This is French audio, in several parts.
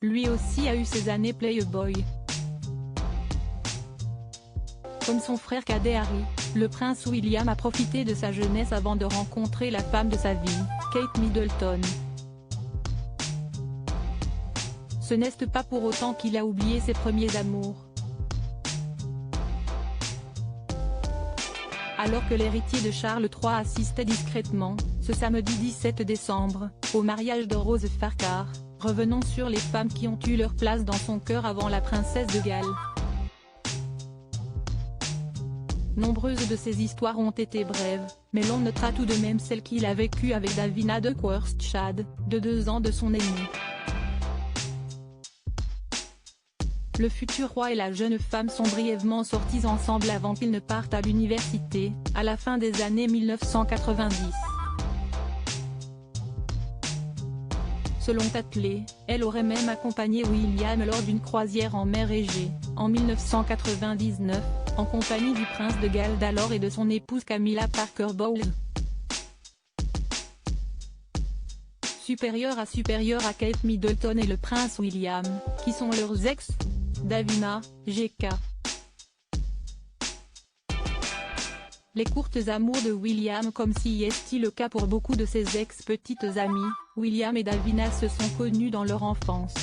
lui aussi a eu ses années Playboy. Comme son frère cadet Harry, le prince William a profité de sa jeunesse avant de rencontrer la femme de sa vie, Kate Middleton. Ce n'est pas pour autant qu'il a oublié ses premiers amours. Alors que l'héritier de Charles III assistait discrètement, ce samedi 17 décembre, au mariage de Rose Farquhar, revenons sur les femmes qui ont eu leur place dans son cœur avant la princesse de Galles. Nombreuses de ces histoires ont été brèves, mais l'on notera tout de même celle qu'il a vécue avec Davina de Courtshad, de 2 ans de son aîné. Le futur roi et la jeune femme sont brièvement sortis ensemble avant qu'ils ne partent à l'université, à la fin des années 1990. Selon Tatley, elle aurait même accompagné William lors d'une croisière en mer Égée, en 1999, en compagnie du prince de Galles d'alors et de son épouse Camilla Parker Bowles. Supérieure à Kate Middleton et le prince William, qui sont leurs ex, Davina, G.K. Les courtes amours de William comme si est le cas pour beaucoup de ses ex-petites amies, William et Davina se sont connus dans leur enfance.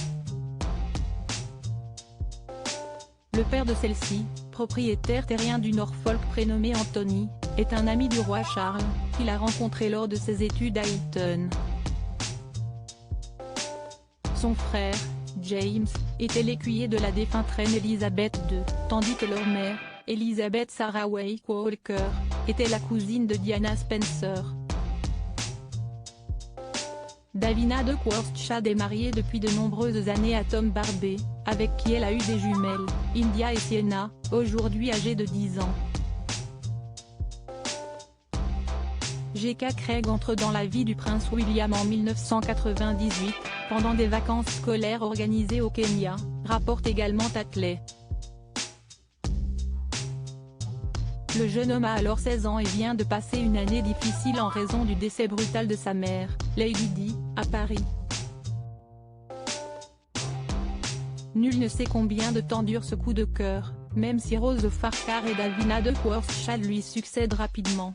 Le père de celle-ci, propriétaire terrien du Norfolk prénommé Anthony, est un ami du roi Charles, qu'il a rencontré lors de ses études à Eton. Son frère, James, était l'écuyer de la défunte reine Elizabeth II, tandis que leur mère, Elizabeth Sarah Wake Walker, était la cousine de Diana Spencer. Davina de Courtshad est mariée depuis de nombreuses années à Tom Barbey, avec qui elle a eu des jumelles, India et Sienna, aujourd'hui âgées de 10 ans. G.K. Craig entre dans la vie du prince William en 1998, pendant des vacances scolaires organisées au Kenya, rapporte également Tatley. Le jeune homme a alors 16 ans et vient de passer une année difficile en raison du décès brutal de sa mère, Lady Di, à Paris. Nul ne sait combien de temps dure ce coup de cœur, même si Rose Farquhar et Davina de Courtshad lui succèdent rapidement.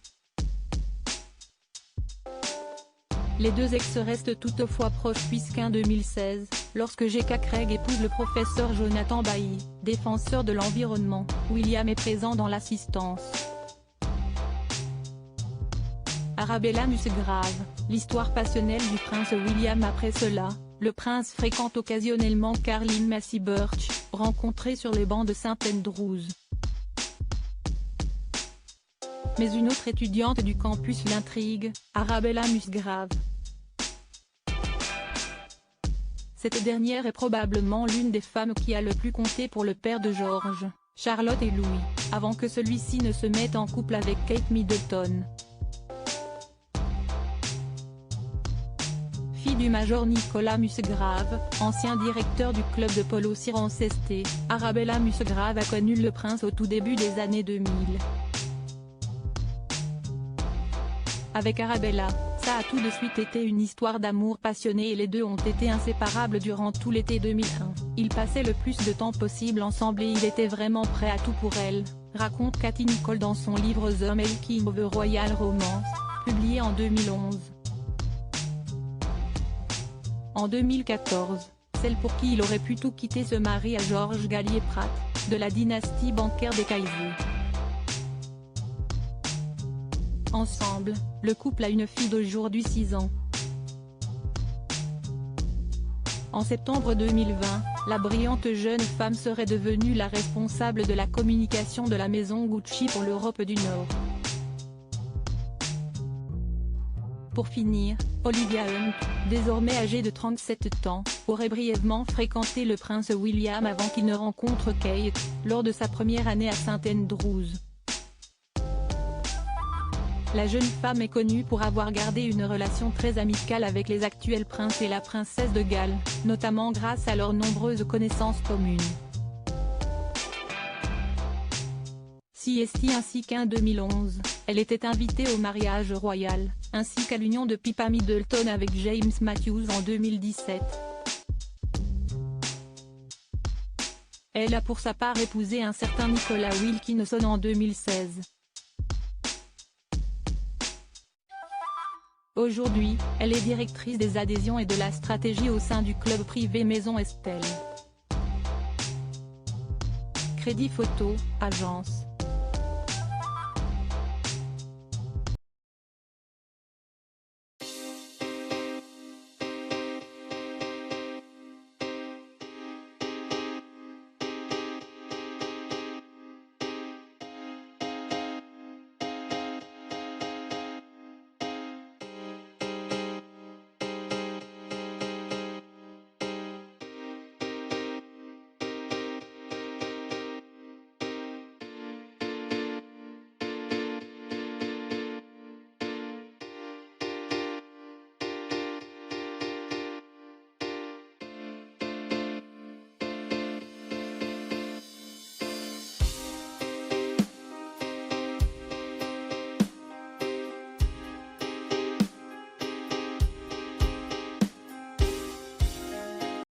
Les deux ex restent toutefois proches puisqu'en 2016, lorsque G.K. Craig épouse le professeur Jonathan Bailly, défenseur de l'environnement, William est présent dans l'assistance. Arabella Musgrave, l'histoire passionnelle du prince William. Après cela, le prince fréquente occasionnellement Caroline Massey Birch, rencontrée sur les bancs de St Andrews. Mais une autre étudiante du campus l'intrigue, Arabella Musgrave. Cette dernière est probablement l'une des femmes qui a le plus compté pour le père de George, Charlotte et Louis, avant que celui-ci ne se mette en couple avec Kate Middleton. Fille du major Nicolas Musgrave, ancien directeur du club de polo Cirencester, Arabella Musgrave a connu le prince au tout début des années 2000. Avec Arabella, ça a tout de suite été une histoire d'amour passionné et les deux ont été inséparables durant tout l'été 2001. Ils passaient le plus de temps possible ensemble et il était vraiment prêt à tout pour elle, raconte Katie Nicholl dans son livre The Making of a Royal Romance, publié en 2011. En 2014, celle pour qui il aurait pu tout quitter se marie à Georges Gallier-Pratt, de la dynastie bancaire des Kaiser. Ensemble, le couple a une fille d'aujourd'hui 6 ans. En septembre 2020, la brillante jeune femme serait devenue la responsable de la communication de la maison Gucci pour l'Europe du Nord. Pour finir, Olivia Hunt, désormais âgée de 37 ans, aurait brièvement fréquenté le prince William avant qu'il ne rencontre Kate, lors de sa première année à St Andrews. La jeune femme est connue pour avoir gardé une relation très amicale avec les actuels princes et la princesse de Galles, notamment grâce à leurs nombreuses connaissances communes. Ainsi qu'en 2011, elle était invitée au mariage royal, ainsi qu'à l'union de Pippa Middleton avec James Matthews en 2017. Elle a pour sa part épousé un certain Nicolas Wilkinson en 2016. Aujourd'hui, elle est directrice des adhésions et de la stratégie au sein du club privé Maison Estelle. Crédit Photo, agence.